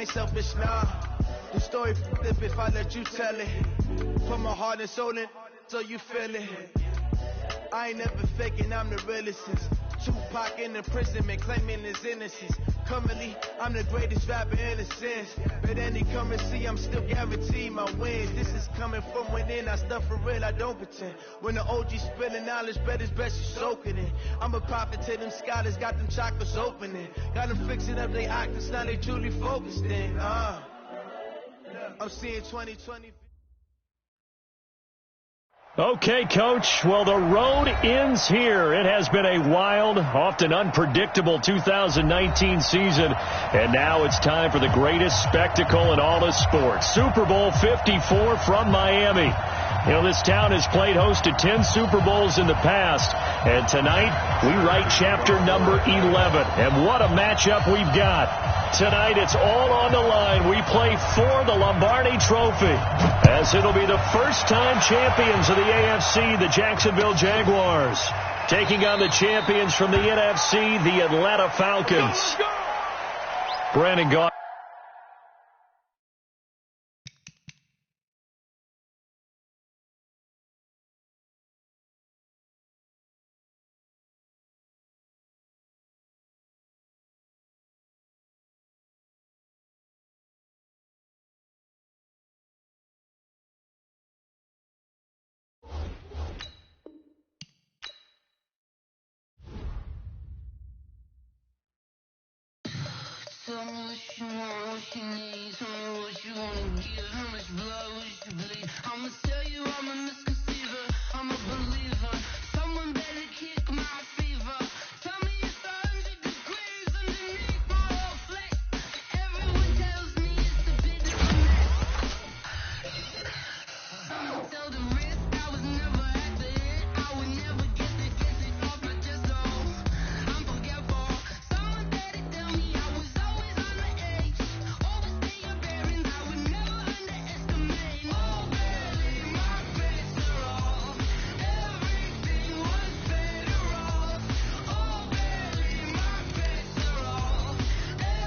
I ain't selfish, nah. The story flip if I let you tell it. Put my heart and soul in so you feel it. I ain't never faking, I'm the realest since Tupac in imprisonment, claiming his innocence. Currently, I'm the greatest rapper in a sense. But any come and see, I'm still guaranteed my wins. This is coming from within, I stuff for real, I don't pretend. When the OG spilling knowledge, bet it's best you soak it in. I'm a prophet to them scholars, got them chakras opening. Got them fixing up their octaves, now they truly focused in. I'm seeing 2020. Okay, Coach. Well, the road ends here. It has been a wild, often unpredictable 2019 season. And now it's time for the greatest spectacle in all of sports. Super Bowl 54 from Miami. You know, this town has played host to 10 Super Bowls in the past. And tonight, we write chapter number 11. And what a matchup we've got. Tonight, it's all on the line. We play for the Lombardi Trophy, as it'll be the first-time champions of the AFC, the Jacksonville Jaguars, taking on the champions from the NFC, the Atlanta Falcons. Brandon Gaudin. Tell me what you want, what you need. Tell me what you wanna give. How much blood would you bleed? I'ma tell you I'm a misconceiver. I'm a believer. Someone better kick my fever. Tell me it's 100 degrees underneath my whole flesh. Everyone tells me it's a bit of a mess. Someone tell the risk I was never at the end. I would never get it off my chest. Oh, I'm forgetful. Someone better tell me I was always on the edge. Overstay your bearings, I would never underestimate. Oh, barely my best are off. Everything was better off. Oh, barely my best are off.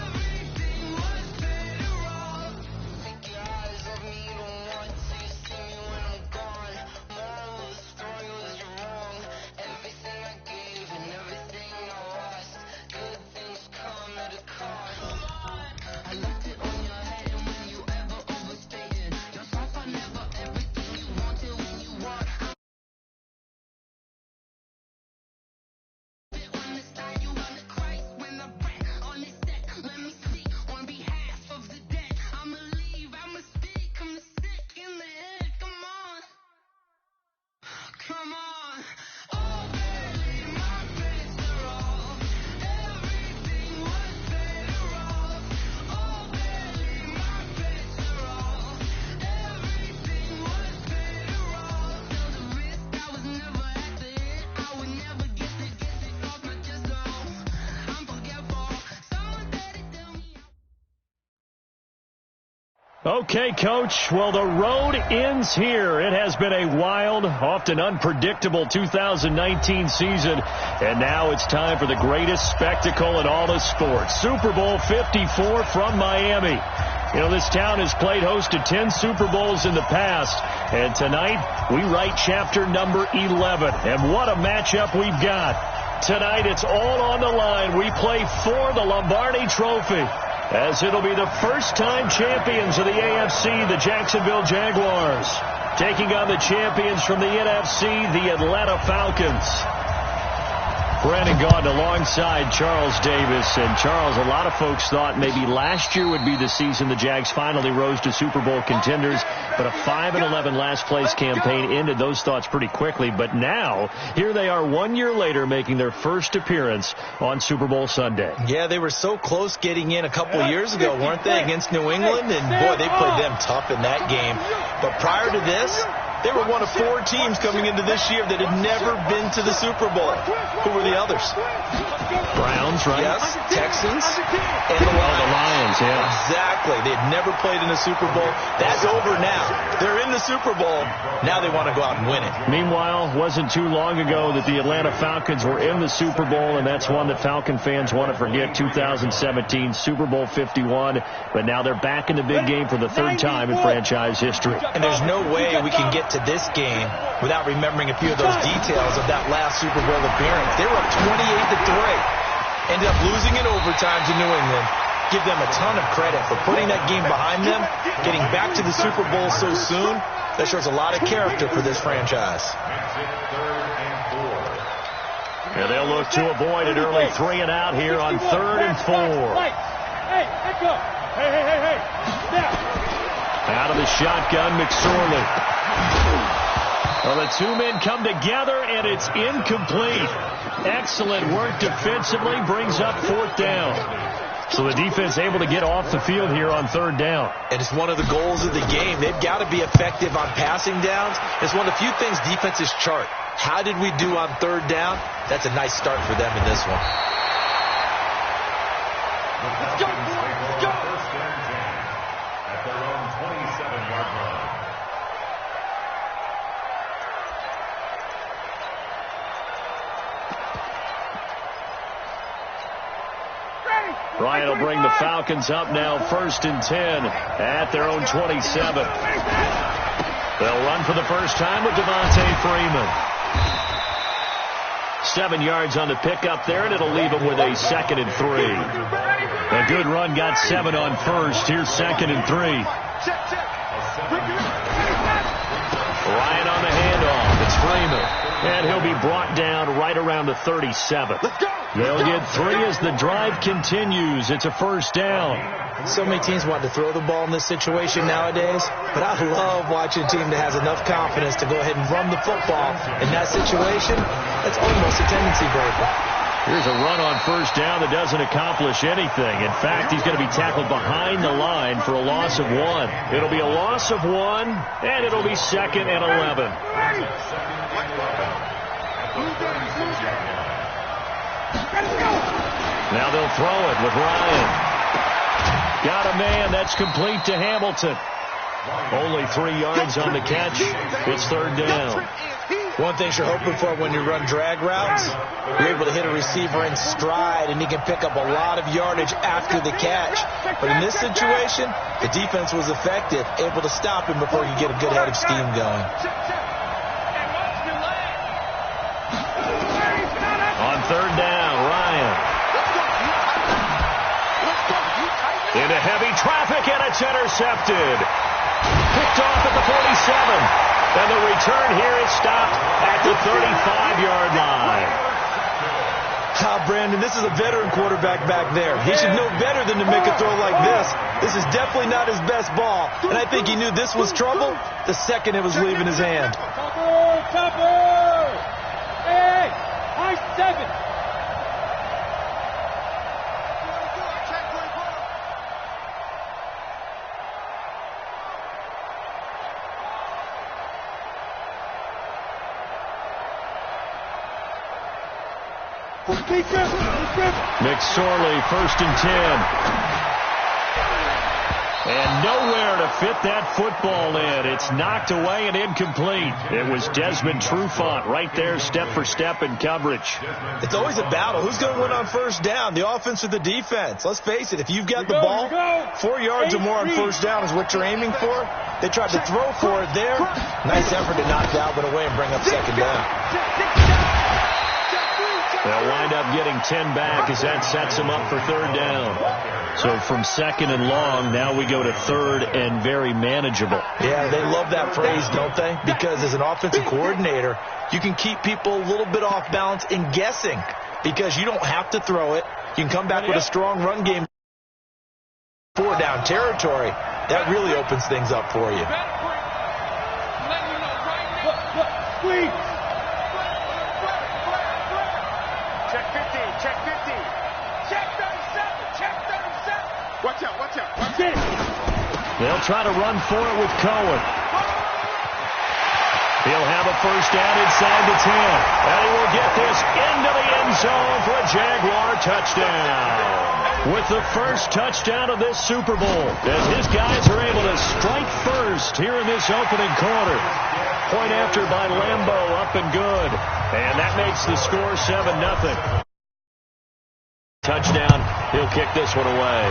Everything was better off. Take your eyes off me, you don't want to. You see me when I'm gone. Moral of the story was you're wrong. Everything I gave and everything I lost. Good things come at a cost. I left it on your head, and when you ever overstated yourself, I never everything you wanted when you want. On the side, you on the Christ when I rap on this set. Let me speak on behalf of the dead. I'ma leave, I'ma speak. I'm sick in the head. Come on, come on. Oh, barely my best are off. Everything was better off. Oh, barely my best are off. Everything was better off. Tell the risk I was never at the end. I would never get it off my chest. Oh, I'm forgetful. Someone better tell me. Okay, Coach. Well, the road ends here. It has been a wild, often unpredictable 2019 season. And now it's time for the greatest spectacle in all of sports. Super Bowl 54 from Miami. You know, this town has played host to 10 Super Bowls in the past. And tonight, we write chapter number 11. And what a matchup we've got. Tonight, it's all on the line. We play for the Lombardi Trophy, as it'll be the first-time champions of the AFC, the Jacksonville Jaguars, taking on the champions from the NFC, the Atlanta Falcons. Brandon Gaudin alongside Charles Davis. And Charles, a lot of folks thought maybe last year would be the season the Jags finally rose to Super Bowl contenders, but a 5-11 last-place campaign ended those thoughts pretty quickly. But now, here they are 1 year later making their first appearance on Super Bowl Sunday. Yeah, they were so close getting in a couple of years ago, weren't they, against New England? And, boy, they played them tough in that game. But prior to this, they were one of 4 teams coming into this year that had never been to the Super Bowl. Who were the others? Browns, right? Yes, Texans, and the Lions, yeah. Exactly. They had never played in a Super Bowl. That's over now. They're in the Super Bowl. Now they want to go out and win it. Meanwhile, wasn't too long ago that the Atlanta Falcons were in the Super Bowl, and that's one that Falcon fans want to forget, 2017 Super Bowl 51. But now they're back in the big game for the third time in franchise history. And there's no way we can get to this game without remembering a few of those details of that last Super Bowl appearance. They were up 28-3. Ended up losing in overtime to New England. Give them a ton of credit for putting that game behind them, getting back to the Super Bowl so soon. That shows a lot of character for this franchise. And they'll look to avoid an early 3 and out here on 3rd and 4. Hey, let's go. Hey. Step. Out of the shotgun, McSorley. Well, the two men come together, and it's incomplete. Excellent work defensively, brings up 4th down. So the defense able to get off the field here on 3rd down. And it's one of the goals of the game. They've got to be effective on passing downs. It's one of the few things defenses chart. How did we do on 3rd down? That's a nice start for them in this one. Let's go. Let's go. At their own 27-yard line. Ryan will bring the Falcons up now 1st and 10 at their own 27. They'll run for the first time with Devontae Freeman. 7 yards on the pickup there, and it'll leave them with a 2nd and 3. A good run got 7 on 1st. Here's 2nd and 3. Ryan on the handoff. It's Freeman. And he'll be brought down right around the 37. They'll get 3 as the drive continues. It's a 1st down. So many teams want to throw the ball in this situation nowadays, but I love watching a team that has enough confidence to go ahead and run the football. In that situation, that's almost a tendency breaker. Here's a run on 1st down that doesn't accomplish anything. In fact, he's going to be tackled behind the line for a loss of 1. It'll be a loss of 1, and it'll be 2nd and 11. Now they'll throw it with Ryan. Got a man. That's complete to Hamilton. Only 3 yards on the catch. It's 3rd down. One thing you're hoping for when you run drag routes, you're able to hit a receiver in stride, and he can pick up a lot of yardage after the catch. But in this situation, the defense was effective, able to stop him before he could get a good head of steam going. On 3rd down, Ryan. Into heavy traffic, and it's intercepted. Picked off at the 47. And the return here is stopped at the 35-yard line. Brandon, this is a veteran quarterback back there. He should know better than to make a throw like this. This is definitely not his best ball. And I think he knew this was trouble the second it was leaving his hand. Topper! Hey, high 7. McSorley, 1st and 10. And nowhere to fit that football in. It's knocked away and incomplete. It was Desmond Trufant right there, step for step in coverage. It's always a battle. Who's going to win on 1st down, the offense or the defense? Let's face it, if you've got the ball, 4 yards or more on 1st down is what you're aiming for. They tried to throw for it there. Nice effort to knock Dalvin away and bring up 2nd down. They'll wind up getting 10 back as that sets them up for 3rd down. So from 2nd and long, now we go to 3rd and very manageable. Yeah, they love that phrase, don't they? Because as an offensive coordinator, you can keep people a little bit off balance and guessing because you don't have to throw it. You can come back with a strong run game. 4 down territory. That really opens things up for you. Check 50, check 50. Check 37, check 37. Watch out, watch out. Watch it. They'll try to run for it with Cohen. He'll have a 1st down inside the 10. And he will get this into the end zone for a Jaguar touchdown. with the first touchdown of this Super Bowl, as his guys are able to strike first here in this opening quarter. Point after by Lambeau, up and good. And that makes the score 7-0. Touchdown. He'll kick this one away.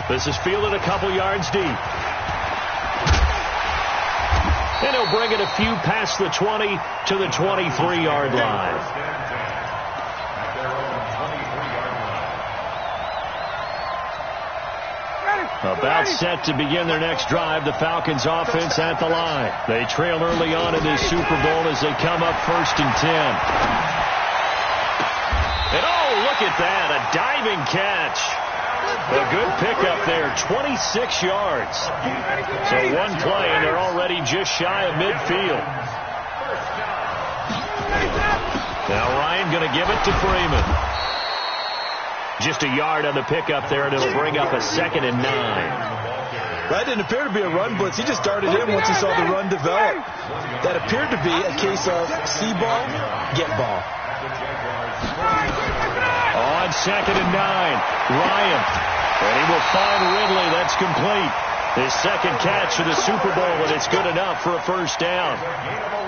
This is fielded a couple yards deep. And he'll bring it a few past the 20 to the 23-yard line. About set to begin their next drive, the Falcons offense at the line. They trail early on in this Super Bowl as they come up 1st and 10. And oh, look at that, a diving catch. A good pickup there, 26 yards. So one play and they're already just shy of midfield. Now Ryan going to give it to Freeman. Just a yard on the pickup there, and it'll bring up a 2nd and 9. That didn't appear to be a run blitz. He just darted in once he saw the run develop. That appeared to be a case of see ball, get ball. On 2nd and 9, Ryan. And he will find Ridley. That's complete. His second catch of the Super Bowl, and it's good enough for a first down.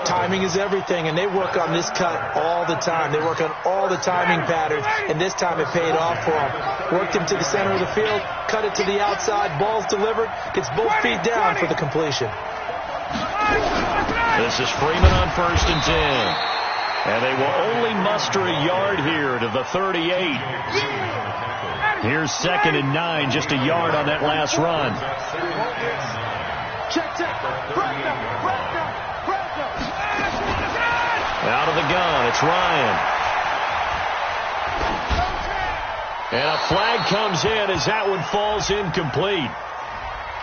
Timing is everything, and they work on this cut all the time. They work on all the timing patterns, and this time it paid off for him. Worked him to the center of the field, cut it to the outside, ball's delivered, gets both feet down for the completion. This is Freeman on 1st and 10. And they will only muster a yard here to the 38. Here's 2nd and 9, just a yard on that last run. Out of the gun, it's Ryan. And a flag comes in as that one falls incomplete.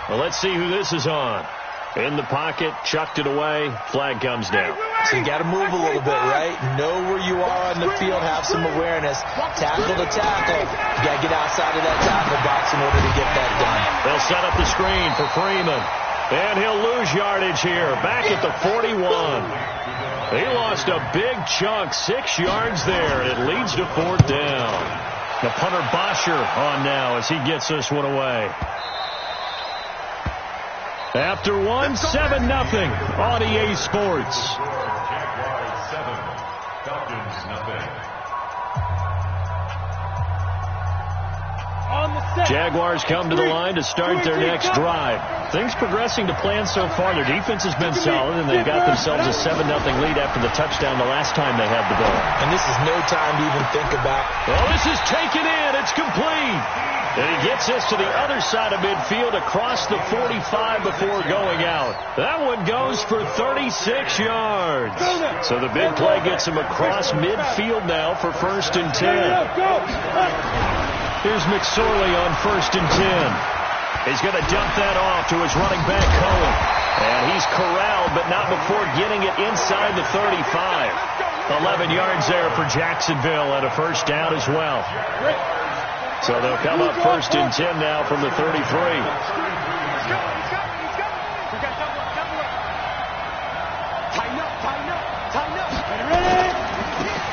Well, let's see who this is on. In the pocket, chucked it away, flag comes down. So you got to move a little bit, right? Know where you are on the field, have some awareness. Tackle to tackle. You got to get outside of that tackle box in order to get that done. They'll set up the screen for Freeman. And he'll lose yardage here, back at the 41. He lost a big chunk, 6 yards there, and it leads to 4th down. The punter Bosher on now as he gets this one away. After one, 7-0 on EA Sports. Jaguars 7, Falcons nothing. Jaguars come to the line to start their next drive. Things progressing to plan so far. Their defense has been solid, and they've got themselves a 7-0 lead after the touchdown the last time they had the ball. And this is no time to even think about. Oh, this is taken in. It's complete. And he gets this to the other side of midfield across the 45 before going out. That one goes for 36 yards. So the big play gets him across midfield now for 1st and 10. Here's McSorley on 1st and 10. He's going to dump that off to his running back, Cohen. And he's corralled, but not before getting it inside the 35. 11 yards there for Jacksonville and a first down as well. So they'll come up 1st and 10 now from the 33.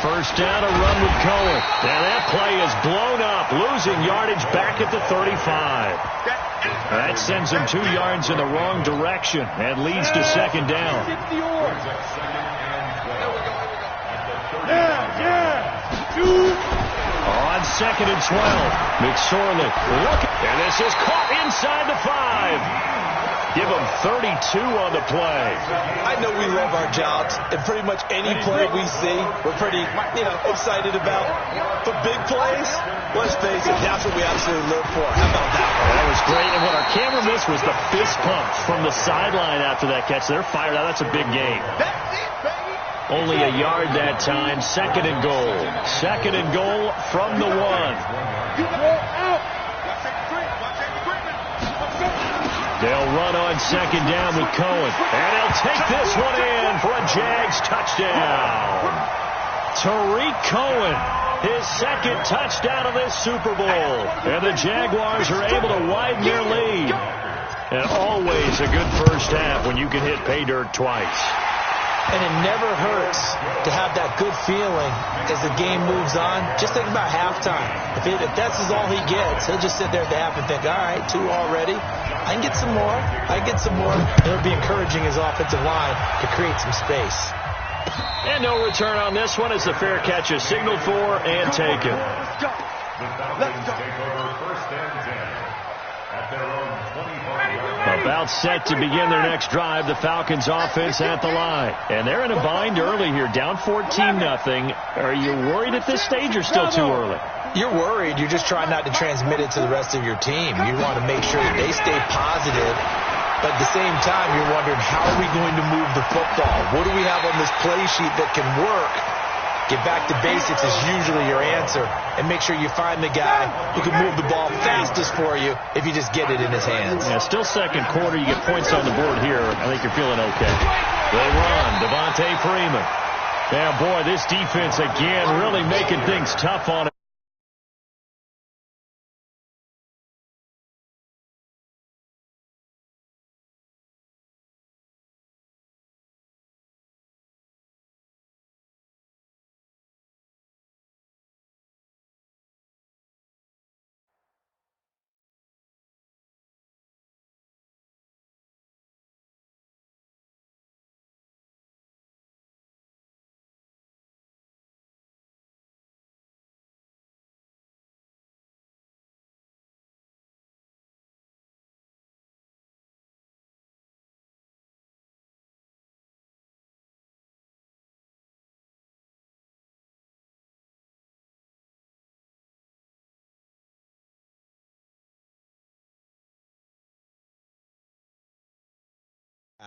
First down, a run with Cohen. And that play is blown up, losing yardage back at the 35. That sends him 2 yards in the wrong direction and leads to 2nd down. On 2nd and 12, McSorley. Look, and this is caught inside the 5. Give him 32 on the play. I know we love our jobs, and pretty much any play we see, we're pretty, excited about. But big plays, let's face it, that's what we absolutely live for. How about that one? That was great, and what our camera missed was the fist pump from the sideline after that catch. They're fired out. That's a big game. Only a yard that time. 2nd and goal. 2nd and goal from the 1. They'll run on 2nd down with Cohen. And they'll take this one in for a Jags touchdown. Tariq Cohen, his 2nd touchdown of this Super Bowl. And the Jaguars are able to widen their lead. And always a good first half when you can hit pay dirt twice. And it never hurts to have that good feeling as the game moves on. Just think about halftime. If that's all he gets, he'll just sit there at the half and think, all right, 2 already. I can get some more. I can get some more. It'll be encouraging his offensive line to create some space. And no return on this one as the fair catch is signaled for and taken. The Falcons take over first and 10 at their own 25-yard. About set to begin their next drive, the Falcons offense at the line. And they're in a bind early here, down 14-0. Are you worried at this stage or still too early? You're worried. You're just trying not to transmit it to the rest of your team. You want to make sure that they stay positive. But at the same time, you're wondering, how are we going to move the football? What do we have on this play sheet that can work? Get back to basics is usually your answer. And make sure you find the guy who can move the ball fastest for you if you just get it in his hands. Yeah, still second quarter. You get points on the board here. I think you're feeling okay. They run. Devontae Freeman. Yeah, boy, this defense again really making things tough on it.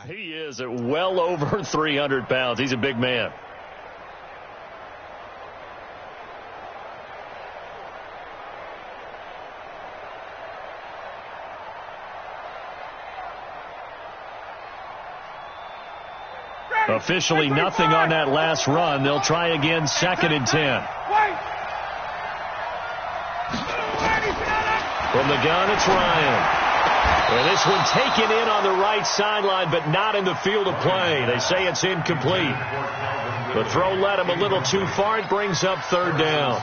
He is at well over 300 pounds. He's a big man. Officially nothing on that last run. They'll try again, 2nd and 10. From the gun, it's Ryan. And this one taken in on the right sideline, but not in the field of play. They say it's incomplete. The throw led him a little too far. It brings up 3rd down.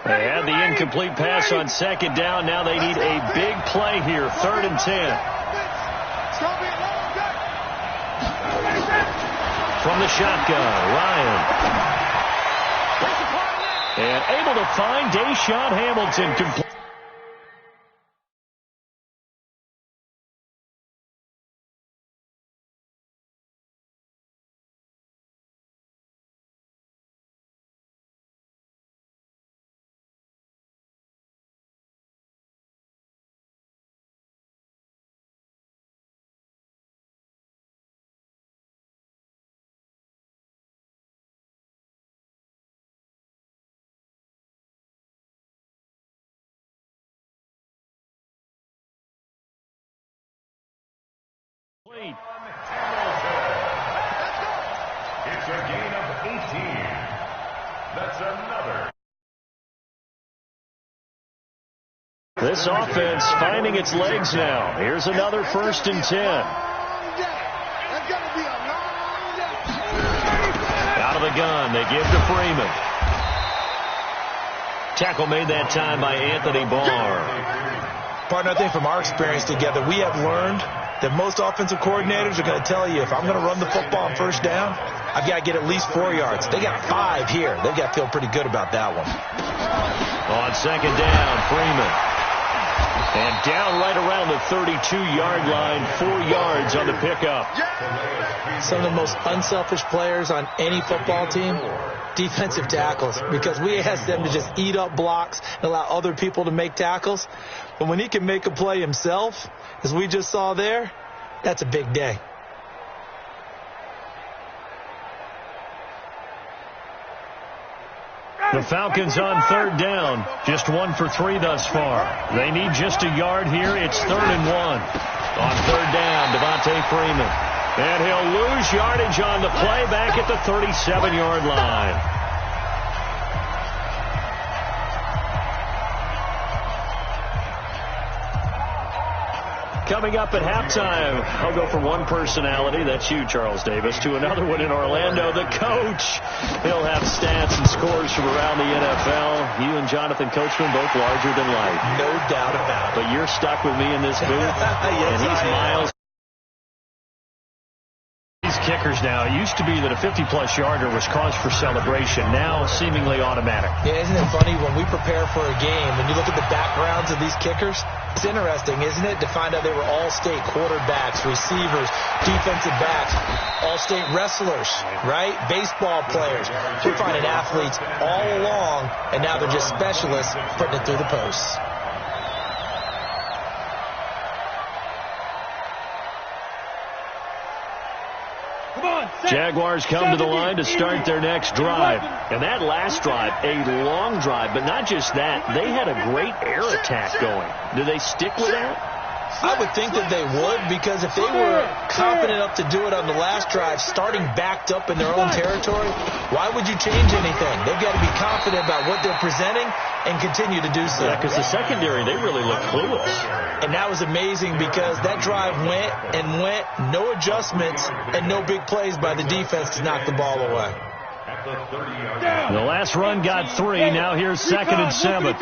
They had the incomplete pass on 2nd down. Now they need a big play here. 3rd and 10. From the shotgun, Ryan. And able to find Deshaun Hamilton complete. It's a gain of 18. That's another. This offense finding its legs now. Here's another 1st and 10. Out of the gun, they give to Freeman. Tackle made that time by Anthony Barr. Partner, I think from our experience together, we have learned that most offensive coordinators are going to tell you, if I'm going to run the football on 1st down, I've got to get at least 4 yards. They got 5 here. They've got to feel pretty good about that one. On 2nd down, Freeman. And down right around the 32-yard line, 4 yards on the pickup. Some of the most unselfish players on any football team, defensive tackles, because we ask them to just eat up blocks and allow other people to make tackles. But when he can make a play himself, as we just saw there, that's a big day. The Falcons on 3rd down, just 1 for 3 thus far. They need just a yard here. It's 3rd and 1. On 3rd down, Devontae Freeman. And he'll lose yardage on the play back at the 37-yard line. Coming up at halftime, I'll go from one personality, that's you, Charles Davis, to another one in Orlando, the coach. He'll have stats and scores from around the NFL. You and Jonathan Coachman, both larger than life. No doubt about it. But you're stuck with me in this booth, Yes, and he's I am. miles. These kickers now, it used to be that a 50-plus yarder was cause for celebration. Now, seemingly automatic. Yeah, isn't it funny when we prepare for a game, when you look at the backgrounds of these kickers, it's interesting, isn't it, to find out they were all-state quarterbacks, receivers, defensive backs, all-state wrestlers, right? Baseball players. We're finding athletes all along, and now they're just specialists putting it through the posts. Jaguars come to the line to start their next drive. And that last drive, a long drive, but not just that. They had a great air attack going. Do they stick with that? I would think that they would, because if they were confident enough to do it on the last drive, starting backed up in their own territory, why would you change anything? They've got to be confident about what they're presenting and continue to do so. Yeah, because the secondary, they really look clueless. And that was amazing because that drive went and went, no adjustments and no big plays by the defense to knock the ball away. The last run got 3. Now here's 2nd and 7.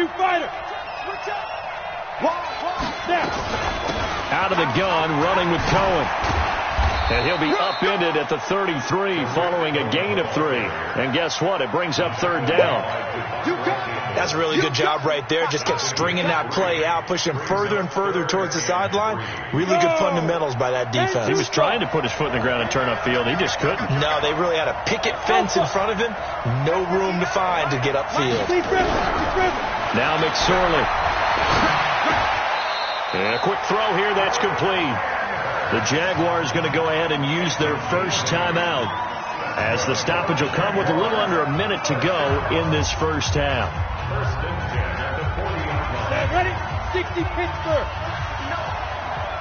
Out of the gun, running with Cohen. And he'll be upended at the 33 following a gain of 3. And guess what? It brings up 3rd down. That's a really good job right there. Just kept stringing that play out, pushing further and further towards the sideline. Really good fundamentals by that defense. He was trying to put his foot in the ground and turn upfield. He just couldn't. No, they really had a picket fence in front of him. No room to find to get upfield. Now McSorley. And a quick throw here. That's complete. The Jaguars going to go ahead and use their first timeout, as the stoppage will come with a little under a minute to go in this first half. Ready? 60 Pittsburgh.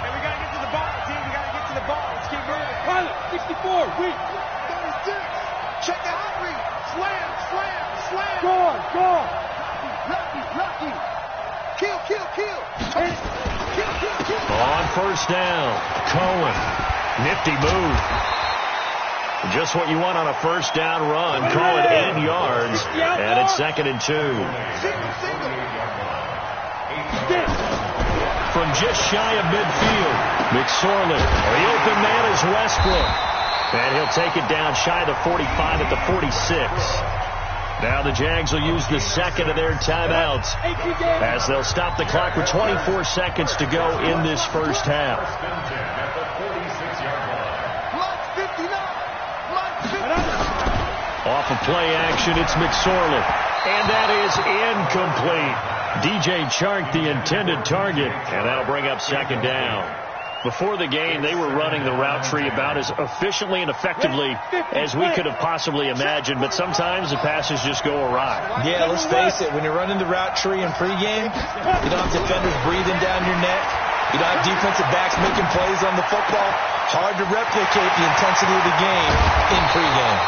And we got to get to the ball, team. We got to get to the ball. Let's keep moving. Pilot, 64. Read. 36. Check out. Read. Slam, slam, slam. Gone. Lucky. Kill. On first down, Cohen. Nifty move. Just what you want on a first down run. Call it 8 yards, and it's 2nd and 2. From just shy of midfield, McSorley. The open man is Westbrook. And he'll take it down shy of the 45 at the 46. Now the Jags will use the second of their timeouts, as they'll stop the clock with 24 seconds to go in this first half. Off of play action, it's McSorley. And that is incomplete. DJ Chark, the intended target, and that'll bring up 2nd down. Before the game, they were running the route tree about as efficiently and effectively as we could have possibly imagined, but sometimes the passes just go awry. Yeah, let's face it, when you're running the route tree in pregame, you don't have defenders breathing down your neck. You don't have defensive backs making plays on the football. Hard to replicate the intensity of the game in pregame.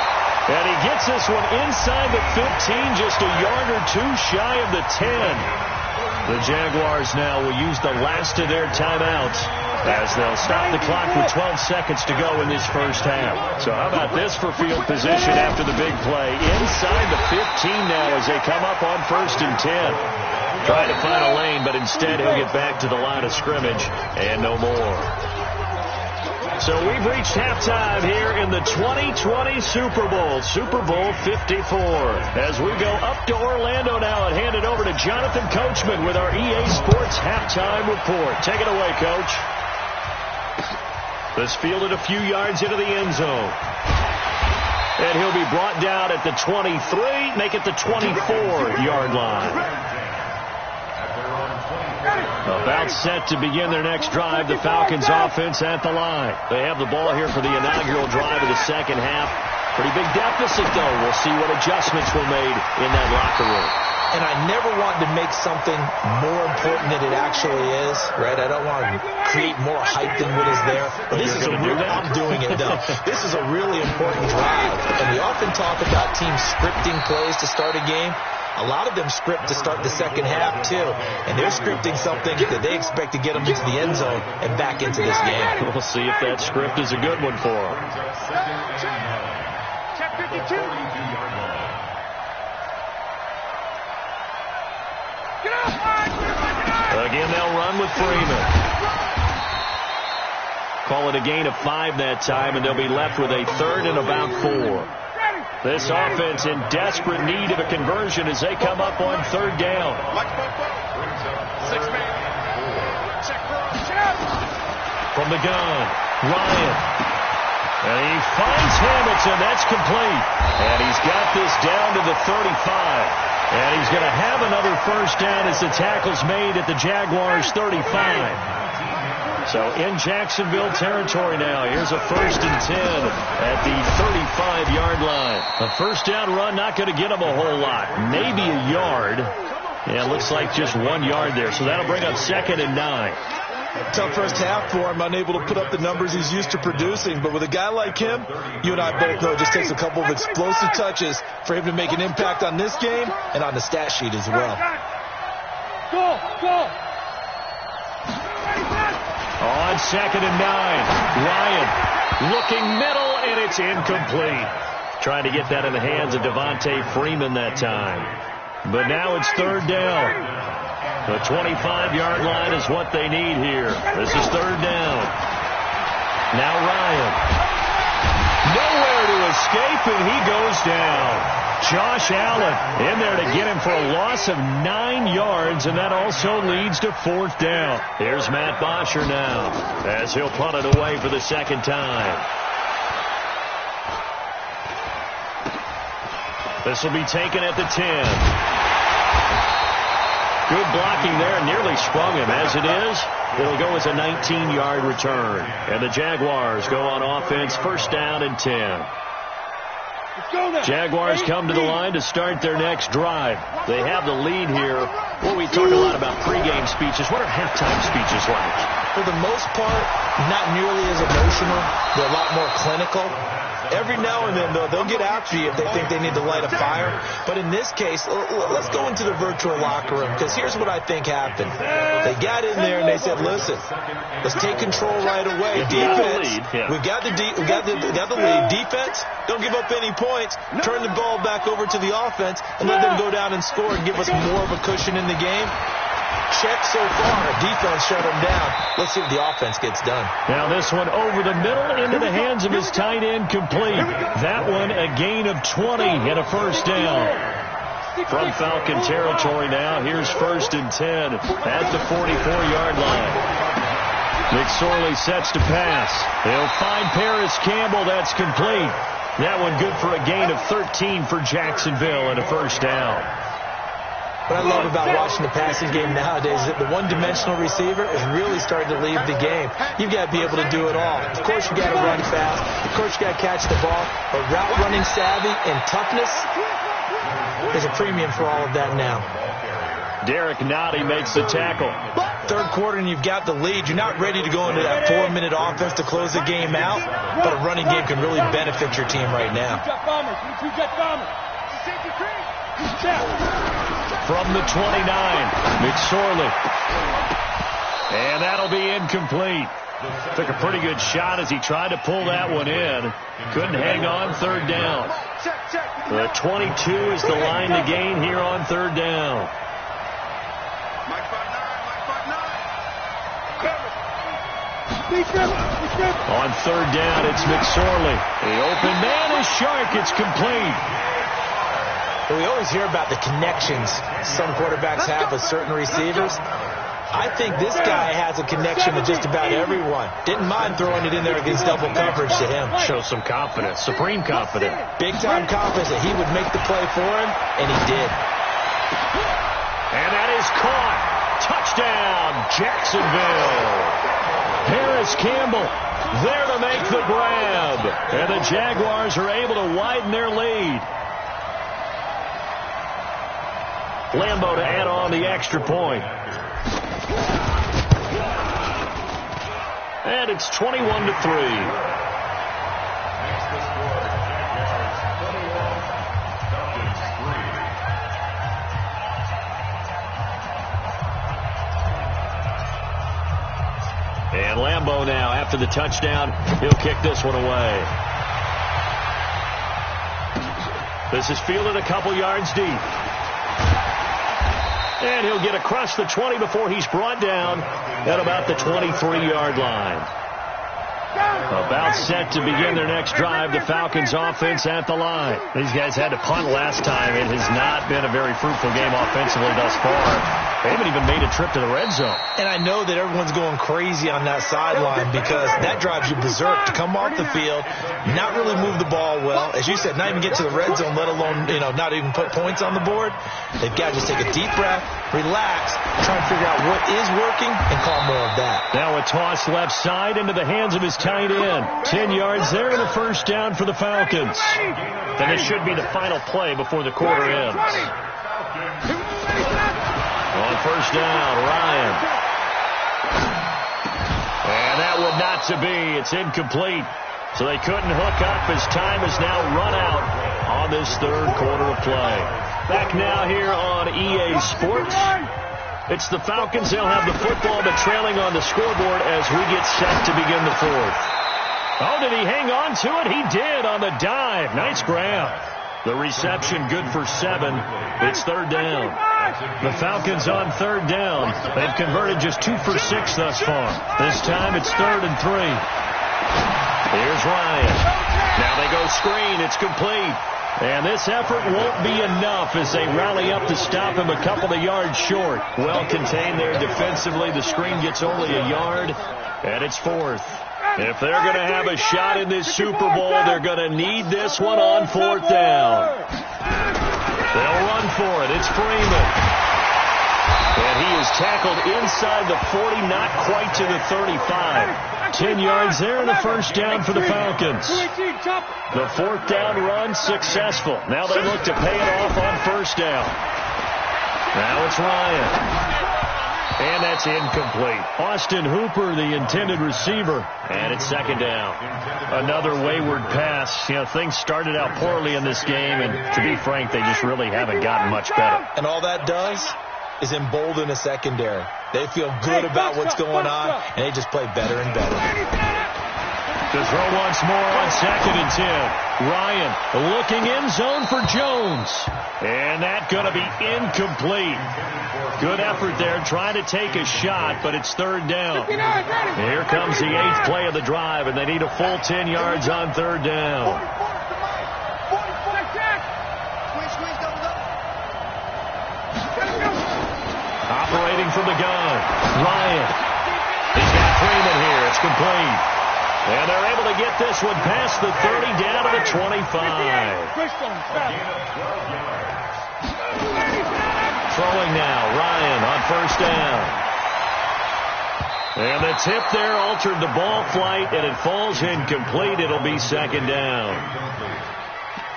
And he gets this one inside the 15, just a yard or 2 shy of the 10. The Jaguars now will use the last of their timeouts, as they'll stop the clock with 12 seconds to go in this first half. So how about this for field position after the big play? Inside the 15 now as they come up on 1st and 10. Trying to find a lane, but instead he'll get back to the line of scrimmage and no more. So we've reached halftime here in the 2020 Super Bowl, Super Bowl 54. As we go up to Orlando now and hand it over to Jonathan Coachman with our EA Sports Halftime Report. Take it away, Coach. This fielded a few yards into the end zone. And he'll be brought down at the 23, make it the 24-yard line. About set to begin their next drive, the Falcons offense at the line. They have the ball here for the inaugural drive of the second half. Pretty big deficit, though. We'll see what adjustments were made in that locker room. and I never want to make something more important than it actually is, right? I don't want to create more hype than what is there. But this is I'm doing it, though. This is a really important drive, and we often talk about teams scripting plays to start a game. A lot of them script to start the second half, too. And they're scripting something that they expect to get them into the end zone and back into this game. We'll see if that script is a good one for them. Check 52. Get up! Again, they'll run with Freeman. Call it a gain of 5 that time, and they'll be left with a third and about 4. This offense in desperate need of a conversion as they come up on third down. From the gun, Ryan. And he finds Hamilton. That's complete. And he's got this down to the 35. And he's going to have another first down as the tackle's made at the Jaguars' 35. So in Jacksonville territory now. Here's a 1st and 10 at the 35-yard line. A first down run not going to get him a whole lot. Maybe a yard. Yeah, it looks like just 1 yard there. So that'll bring up 2nd and 9. Tough first half for him, unable to put up the numbers he's used to producing. But with a guy like him, you and I both know it just takes a couple of explosive touches for him to make an impact on this game and on the stat sheet as well. Go! On 2nd and 9, Ryan looking middle, and it's incomplete. Trying to get that in the hands of Devontae Freeman that time. But now it's 3rd down. The 25-yard line is what they need here. This is 3rd down. Now Ryan. Nowhere to escape, and he goes down. Josh Allen in there to get him for a loss of 9 yards, and that also leads to 4th down. Here's Matt Bosher now as he'll punt it away for the 2nd time. This will be taken at the 10. Good blocking there, nearly sprung him. As it is, it'll go as a 19-yard return. And the Jaguars go on offense, 1st down and 10. Jaguars come to the line to start their next drive. They have the lead here. Well, we talk a lot about pregame speeches. What are halftime speeches like? For the most part, not nearly as emotional. They're a lot more clinical. Every now and then, though, they'll get after you if they think they need to light a fire. But in this case, let's go into the virtual locker room, because here's what I think happened. They got in there and they said, listen, let's take control right away. Defense, we got the lead. Defense, don't give up any points. Turn the ball back over to the offense and let them go down and score and give us more of a cushion in the game. Check so far. Defense shut him down. Let's see what the offense gets done. Now this one over the middle into the hands of his tight end, complete. That one a gain of 20 and a 1st down. From Falcon territory now, here's 1st and 10 at the 44-yard line. McSorley sets to pass. He'll find Paris Campbell. That's complete. That one good for a gain of 13 for Jacksonville and a 1st down. What I love about watching the passing game nowadays is that the one-dimensional receiver is really starting to leave the game. You've got to be able to do it all. Of course, you got to run fast. Of course, you got to catch the ball. But route running savvy and toughness, there's a premium for all of that now. Derek Nottie makes the tackle. 3rd quarter and you've got the lead. You're not ready to go into that 4-minute offense to close the game out, but a running game can really benefit your team right now. From the 29, McSorley. And that'll be incomplete. Took a pretty good shot as he tried to pull that one in. Couldn't hang on 3rd down. The 22 is the line to gain here on 3rd down. On 3rd down, it's McSorley. The open man is Shark. It's complete. Well, we always hear about the connections some quarterbacks have with certain receivers. I think this guy has a connection with just about everyone. Didn't mind throwing it in there against double coverage to him. Shows some confidence, supreme confidence. Big-time confidence that he would make the play for him, and he did. And that is caught. Touchdown, Jacksonville. Paris Campbell there to make the grab. And the Jaguars are able to widen their lead. Lambeau to add on the extra point. And it's 21-3. And Lambeau now, after the touchdown, he'll kick this one away. This is fielded a couple yards deep. And he'll get across the 20 before he's brought down at about the 23-yard line. About set to begin their next drive, the Falcons offense at the line. These guys had to punt last time. It has not been a very fruitful game offensively thus far. They haven't even made a trip to the red zone. And I know that everyone's going crazy on that sideline because that drives you berserk to come off the field, not really move the ball well. As you said, not even get to the red zone, let alone, not even put points on the board. They've got to just take a deep breath, relax, try and figure out what is working, and call more of that. Now a toss left side into the hands of his tight end. 10 yards there and a first down for the Falcons. And this should be the final play before the quarter ends. On first down, Ryan. And that would not to be. It's incomplete. So they couldn't hook up as time has now run out on this third quarter of play. Back now here on EA Sports. It's the Falcons. They'll have the football, but trailing on the scoreboard as we get set to begin the fourth. Oh, did he hang on to it? He did on the dive. Nice grab. The reception good for 7. It's third down. The Falcons on third down. They've converted just 2 for 6 thus far. This time it's 3rd and 3. Here's Ryan. Now they go screen. It's complete. And this effort won't be enough as they rally up to stop him a couple of yards short. Well contained there defensively. The screen gets only a yard, and it's 4th. If they're going to have a shot in this Super Bowl, they're going to need this one on 4th down. They'll run for it. It's Freeman. And he is tackled inside the 40, not quite to the 35. 10 yards there and a first down for the Falcons. The 4th down run successful. Now they look to pay it off on first down. Now it's Ryan. And that's incomplete. Austin Hooper, the intended receiver. And it's 2nd down. Another wayward pass. Things started out poorly in this game, and to be frank, they just really haven't gotten much better. And all that does is embolden a secondary. They feel good about what's going on, and they just play better and better. To throw once more on 2nd and 10. Ryan looking in zone for Jones. And that's going to be incomplete. Good effort there trying to take a shot, but it's 3rd down. Here comes the 8th play of the drive, and they need a full 10 yards on 3rd down. Operating from the gun. Ryan. He's got Freeman here. It's complete. And they're able to get this one past the 30 down to the 25. Throwing now. Ryan on first down. And the tip there altered the ball flight, and it falls incomplete. It'll be 2nd down.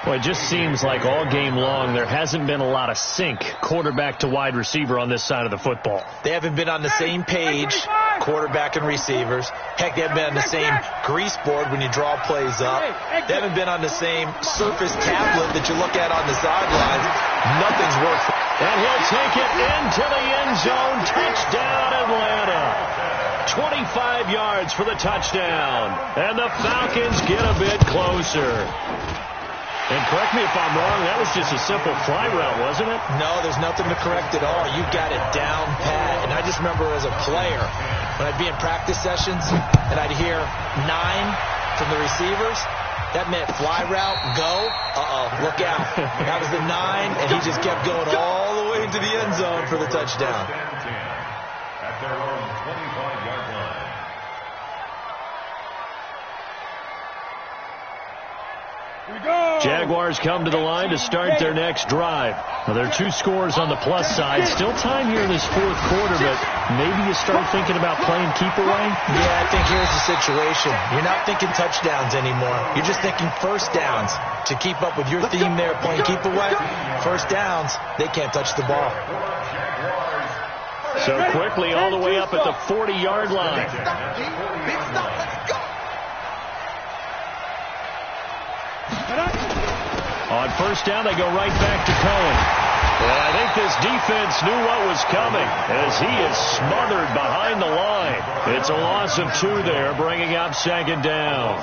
Well, it just seems like all game long there hasn't been a lot of sync quarterback to wide receiver on this side of the football. They haven't been on the same page, quarterback and receivers. Heck, they haven't been on the same grease board when you draw plays up. They haven't been on the same surface tablet that you look at on the sidelines. Nothing's worked. And he'll take it into the end zone. Touchdown, Atlanta. 25 yards for the touchdown. And the Falcons get a bit closer. And correct me if I'm wrong, that was just a simple fly route, wasn't it? No, there's nothing to correct at all. You got it down pat. And I just remember as a player, when I'd be in practice sessions and I'd hear 9 from the receivers, that meant fly route, go. Look out. That was the 9, and he just kept going all the way into the end zone for the touchdown. At their own 25-yard line. Jaguars come to the line to start their next drive. Now, there are 2 scores on the plus side. Still time here in this fourth quarter, but maybe you start thinking about playing keep away? Yeah, I think here's the situation. You're not thinking touchdowns anymore. You're just thinking first downs. To keep up with your theme there, playing keep away, first downs, they can't touch the ball. So quickly all the way up at the 40-yard line. On first down, they go right back to Cohen. And I think this defense knew what was coming as he is smothered behind the line. It's a loss of 2 there, bringing up second down.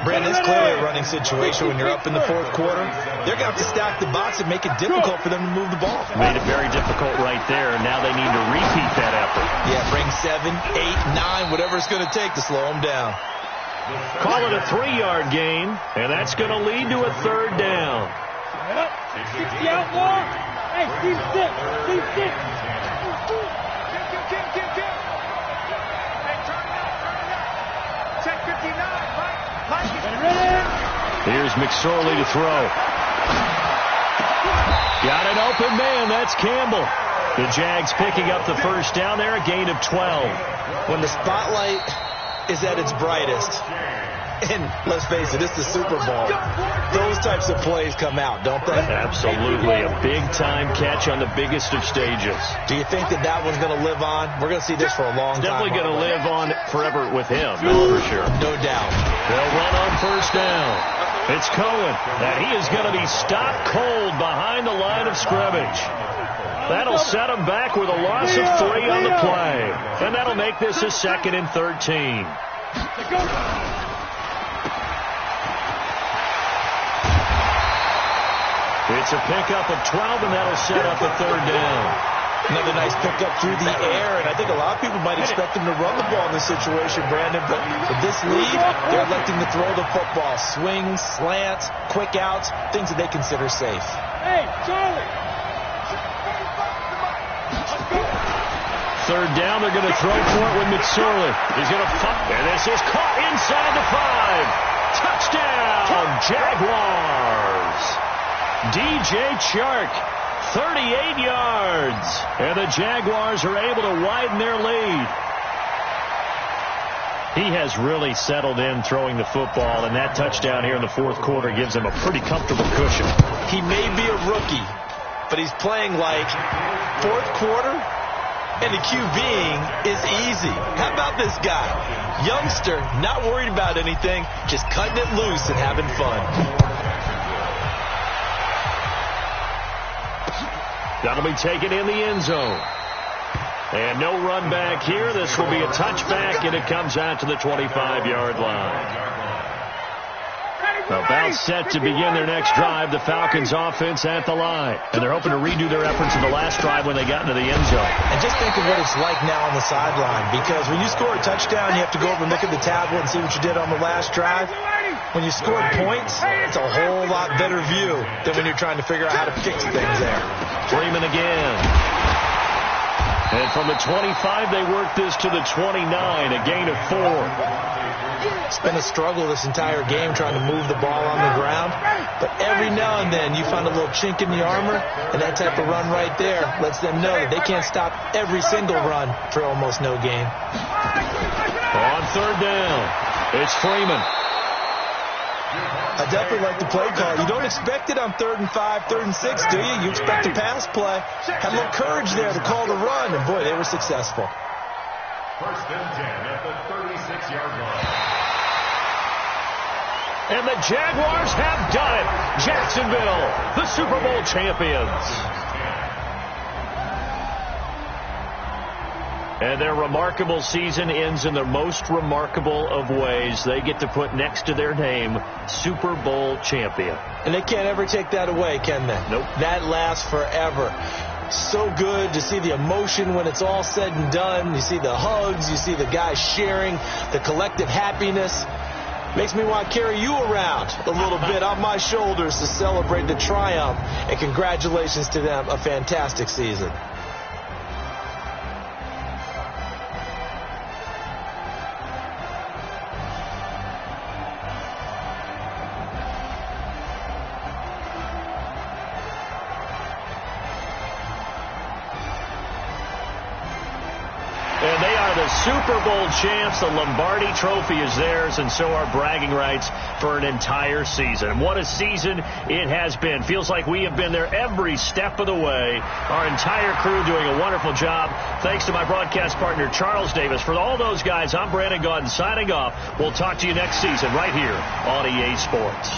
Brandon, it's clearly a running situation when you're up in the fourth quarter. They're going to have to stack the box and make it difficult for them to move the ball. Made it very difficult right there, and now they need to repeat that effort. Yeah, bring 7, 8, 9, whatever it's going to take to slow them down. Call it a 3-yard gain, and that's going to lead to a third down. 60 out long. Hey, Steve 6. Steve 6. Hey, turn it up. Check 59. Here's McSorley to throw. Got an open man. That's Campbell. The Jags picking up the first down there, a gain of 12. When the spotlight is at its brightest, and let's face it, it's the Super Bowl, those types of plays come out, don't they? Absolutely. A big-time catch on the biggest of stages. Do you think that that one's going to live on? We're going to see this for a long time. Definitely going to live on forever with him, for sure. No doubt. They'll run on first down. It's Cohen, and he is going to be stopped cold behind the line of scrimmage. That'll set him back with a loss of 3 on the play. And that'll make this a 2nd and 13. It's a pickup of 12, and that'll set up a third down. Another nice pickup through the air, and I think a lot of people might expect them to run the ball in this situation, Brandon, but with this lead, they're electing to throw the football. Swings, slants, quick outs, things that they consider safe. Hey, Charlie! Third down, they're going to throw for it with McSorley. He's going to fuck, and this is caught inside the 5. Touchdown, Jaguars! DJ Chark, 38 yards. And the Jaguars are able to widen their lead. He has really settled in throwing the football, and that touchdown here in the fourth quarter gives him a pretty comfortable cushion. He may be a rookie, but he's playing like fourth quarter, and the QBing is easy. How about this guy? Youngster, not worried about anything, just cutting it loose and having fun. That'll be taken in the end zone. And no run back here. This will be a touchback, and it comes out to the 25-yard line. About set to begin their next drive, the Falcons offense at the line. And they're hoping to redo their efforts in the last drive when they got into the end zone. And just think of what it's like now on the sideline, because when you score a touchdown, you have to go over and look at the tablet and see what you did on the last drive. When you scored points, it's a whole lot better view than when you're trying to figure out how to fix things there. Freeman again. And from the 25, they work this to the 29, a gain of 4. It's been a struggle this entire game trying to move the ball on the ground. But every now and then you find a little chink in the armor, and that type of run right there lets them know that they can't stop every single run for almost no gain. On third down, it's Freeman. I definitely like the play call. You don't expect it on 3rd and 5, 3rd and 6, do you? You expect a pass play. Had a little courage there to call the run, and boy, they were successful. 1st and 10 at the 36-yard line. And the Jaguars have done it. Jacksonville, the Super Bowl champions. And their remarkable season ends in the most remarkable of ways. They get to put next to their name, Super Bowl champion. And they can't ever take that away, can they? Nope. That lasts forever. So good to see the emotion when it's all said and done. You see the hugs. You see the guys sharing, the collective happiness. Makes me want to carry you around a little bit on my shoulders to celebrate the triumph. And congratulations to them. A fantastic season. the Super Bowl champs. The Lombardi Trophy is theirs, and so are bragging rights for an entire season. What a season it has been. Feels like we have been there every step of the way. Our entire crew doing a wonderful job. Thanks to my broadcast partner, Charles Davis. For all those guys, I'm Brandon Gaudin signing off. We'll talk to you next season right here on EA Sports.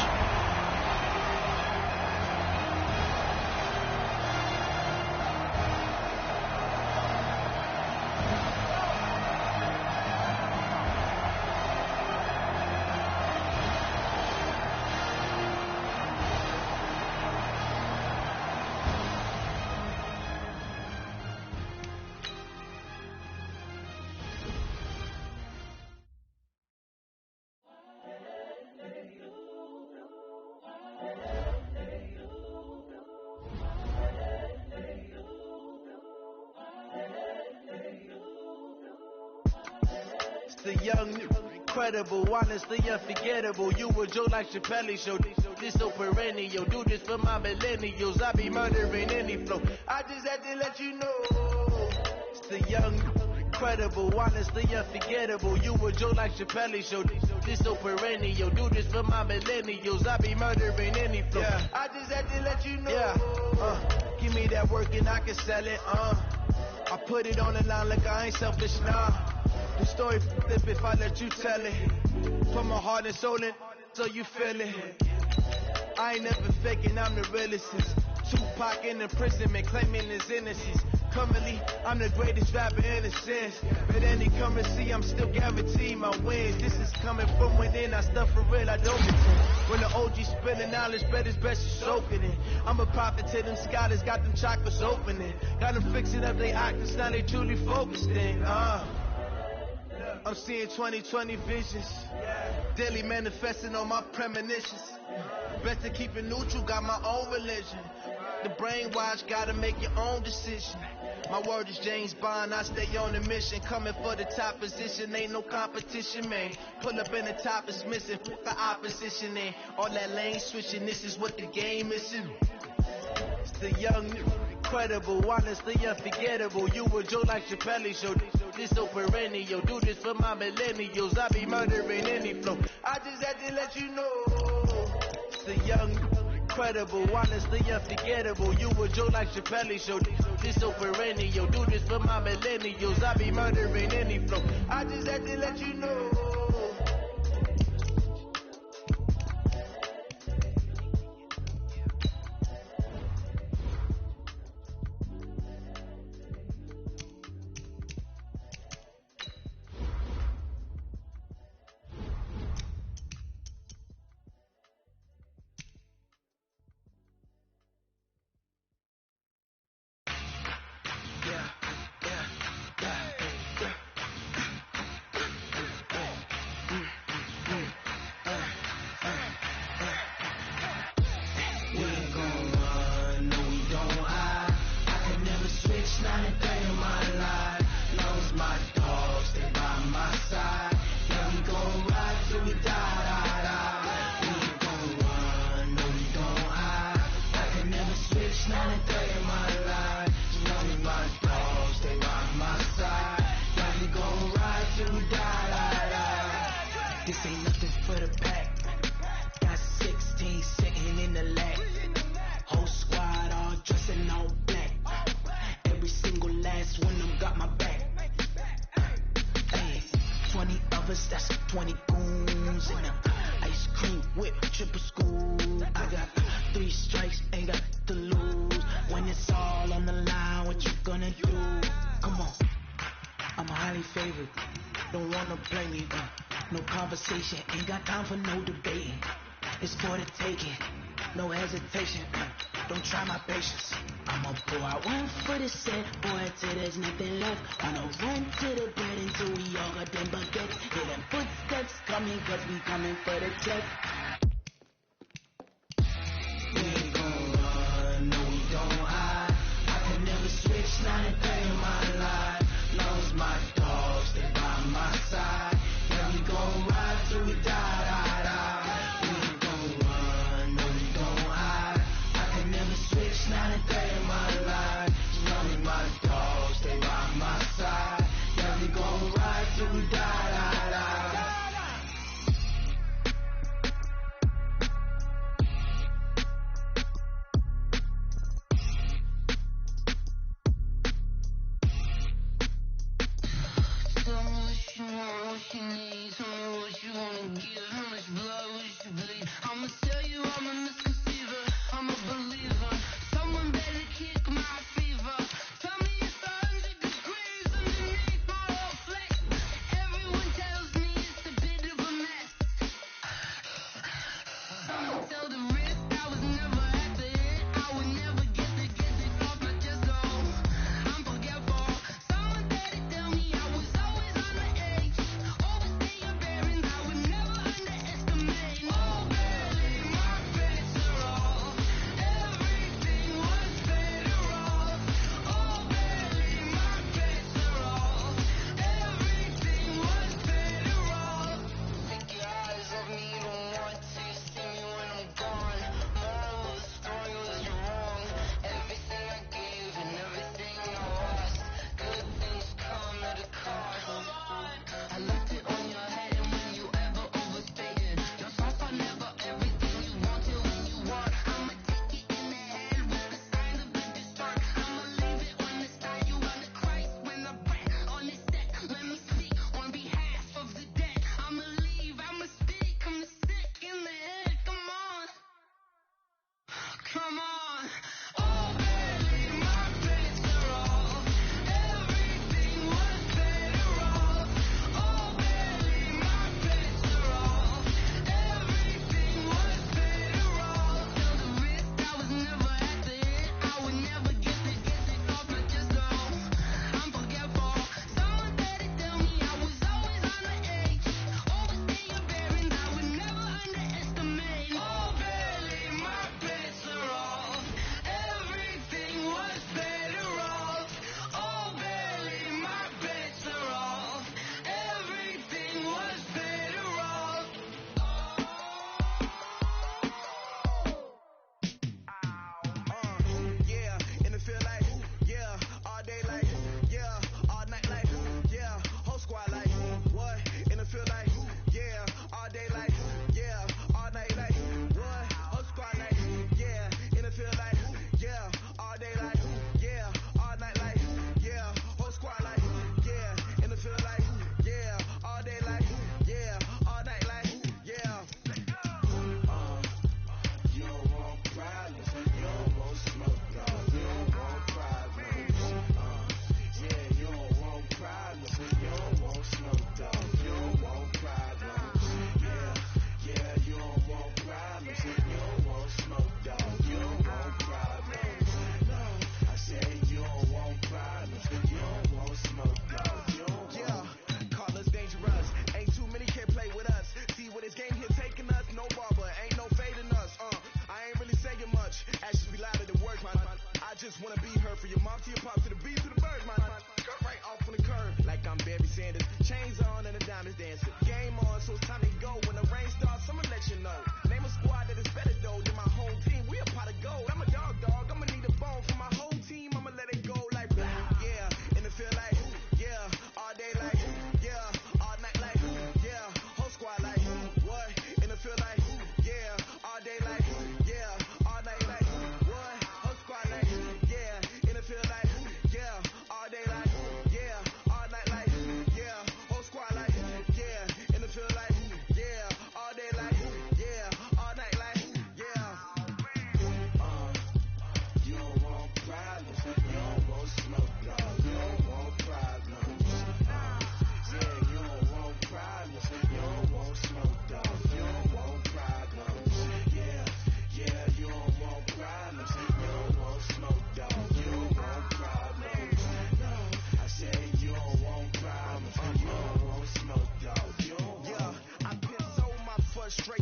The young, incredible, honestly unforgettable. You a Joe like Chappelle show. This so perennial. Do this for my millennials. I be murdering any flow. I just had to let you know. It's the young, incredible, honestly unforgettable. You a Joe like Chappelle show. This so perennial. Do this for my millennials. I be murdering any flow. Yeah. I just had to let you know. Yeah. Give me that work and I can sell it. I put it on the line like I ain't selfish, nah. The story flip if I let you tell it. Put my heart and soul in so you feel it. I ain't never faking, I'm the realest. Tupac in imprisonment, claiming his innocence. Currently, I'm the greatest rapper in a sense. But any currency, I'm still guaranteed my wins. This is coming from within, I stuff for real, I don't pretend. When the OG spilling knowledge, bet it's best you soak it in. I'm a prophet to them scholars, got them chakras opening. Got them fixing up they octaves, now they truly focused in. I'm seeing 2020 visions. Daily manifesting on my premonitions. Best to keep it neutral, got my own religion. The brainwash, gotta make your own decision. My word is James Bond, I stay on the mission. Coming for the top position, ain't no competition, man. Pull up in the top is missing, put the opposition in. All that lane switching, this is what the game is. It's the young, incredible, honestly unforgettable. You a Joe like Chappelle show. This so perennial. Do this for my millennials. I be murdering any flow. I just had to let you know. It's the young, incredible, honestly unforgettable. You a Joe like Chappelle show. This so perennial. Do this for my millennials. I be murdering any flow. I just had to let you know. This ain't nothing for the pack. Got 16 sitting in the lap. Whole squad all dressed in all black. Every single last one of them got my back. Hey, 20 of us, that's 20 goons in the ice cream whip, triple scoop. I got 3 strikes, ain't got to lose. When it's all on the line, what you gonna do? Come on, I'm highly favored. Don't wanna play me, no conversation, ain't got time for no debating. It's for the taking, no hesitation. Don't try my patience. I'ma pour out one for the set, boy, till there's nothing left. I'ma run to the bread until we all got them baguettes. Hear them footsteps coming, cause we coming for the check. We ain't gon' run, no we don't hide. I can never switch, not a day in my life. Long as my dogs stay by my side. Yeah, we gon' ride till we die, die, die. We ain't gon' run, no we don't hide. I can never switch, not a day in my life. As long as my dogs stay by my side. Yeah, we gon' ride.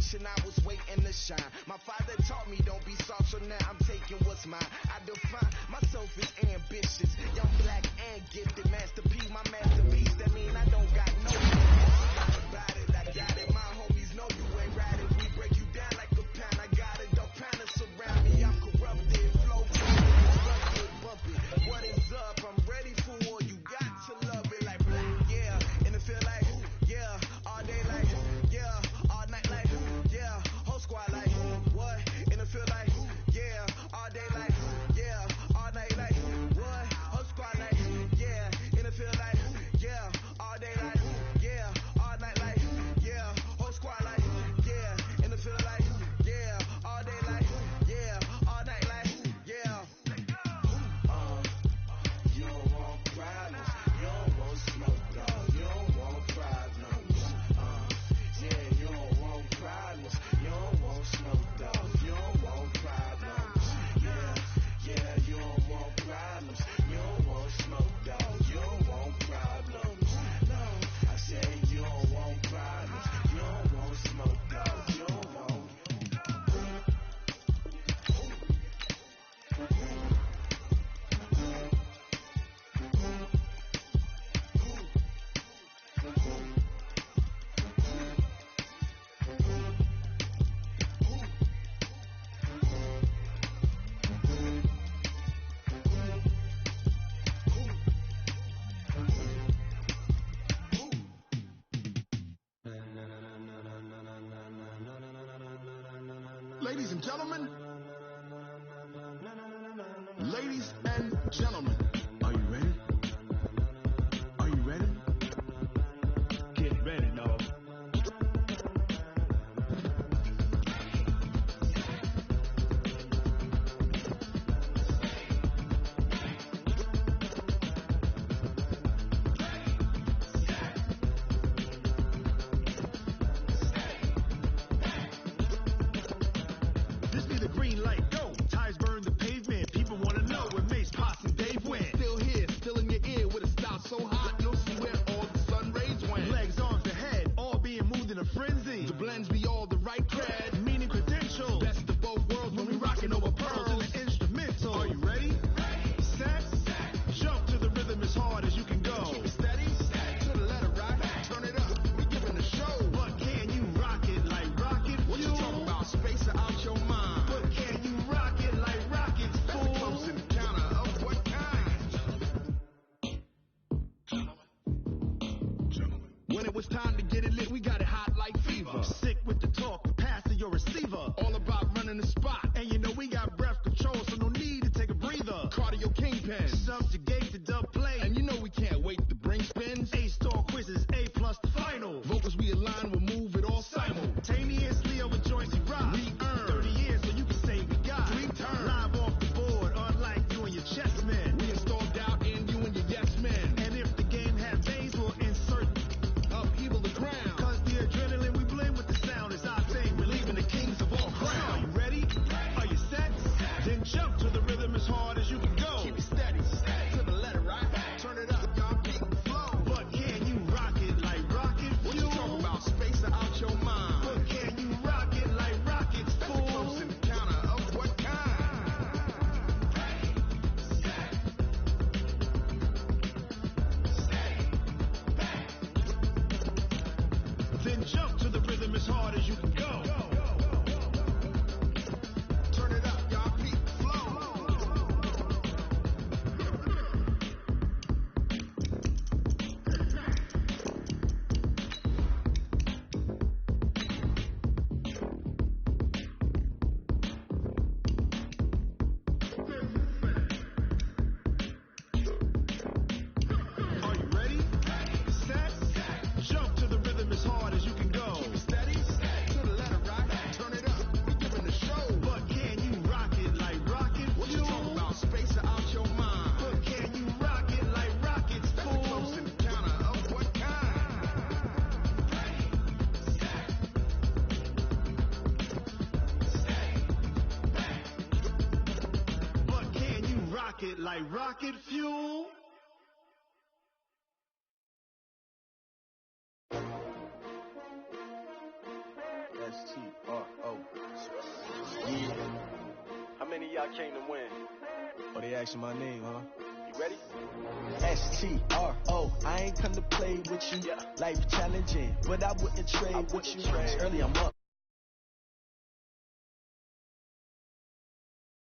generation, I was waiting to shine. My father taught me don't be soft, so now I'm taking what's mine. I define myself as ambitious, young, black, and gifted. Master P, my masterpiece. That mean I don't got no about it. I got it. My homies know you ain't right. If we break you down like a pound, I got it. Don't pound us around me. I'm corrupted. Flow, rugged, bump it. What is up? I'm ready for war. You got to love it like black, yeah. And it feel like, yeah. All day like, yeah. All night like, yeah. Whole squad like, what? And it feel like, yeah. All day like, yeah. All night like, what? Whole squad like, yeah. And it feel like, yeah. All day like, yeah. All night like, yeah. Whole squad like, yeah. And it feel like, yeah. All day like, yeah. All night like, yeah. You don't want problems. You don't want smoke, dog. You don't want problems. Yeah, you don't want problems. You don't want smoke, dog. You don't want problems. Yeah, you don't want problems. You don't want smoke, dog. You don't want problems. No, I said you don't want problems. You don't want smoke, dog. You don't want. Ladies and gentlemen, ladies and gentlemen, are you ready? Are you ready? Get ready, dog. This be the green light, go. Tires burn the pavement. People want to know where Mace, Potts, and Dave went. Still here, still in your ear with a style so hot, you'll see where all the sun rays went. Legs, arms, the head, all being moved in a frenzy. The blends be all the right cred, meaning credentials. Best of both worlds when we rocking over pearls in the instrumental. Are you ready? Set, jump to the rhythm as hard as you can go. Keep it steady, to the letter right. Turn it up, we giving a show. But can you rock it like rocket? What you talking about? Space out your mind. But can you rock it like rockets? That's a close encounter of what kind? When it was time to get it lit, we got it hot like fever. Sick with the talk, pass to your receiver. All about running the spot. And you know we got breath control, so no need to take a breather. Cardio kingpin, subjugate the dub play. And you know we can't wait to bring spins. A-star quizzes, A+ the final. Vocals we align, we'll move it all simultaneously over joints we rock. We earn 30 years, so you can say we got 3 turns. Live off the board, unlike you and your chess men. We installed doubt in you and your yes men. And if the game had veins, we'll insert upheaval the ground. Cause the adrenaline we blend with the sound is our thing. We're leaving the kings of all crowns. Are you ready? Are you set? Then jump to the rhythm as hard as you can go. Keep it steady, to the letter right. Turn it up, y'all keep the flow. But can you rock it like rocket? What you talking about? Space out your mind. But can you rock it like rockets? That's a close encounter of what kind? Then jump to the rhythm as hard as you can go. Turn it up, y'all keep the flow. Are you ready? Set, jump to the rhythm as hard as you can go. Keep it steady, to the letter right. Turn it up, we giving the show. But can you rock it like rocket? What you talking about? Space out your mind. But can you rock it like rockets? That's a close encounter of what kind? But can you rock it like rocket fuel? S-T-R-O. Yeah. How many of y'all came to win? Oh, they asking my name, huh? You ready? S-T-R-O. I ain't come to play with you. Life challenging, but I wouldn't trade with you. Early I'm up.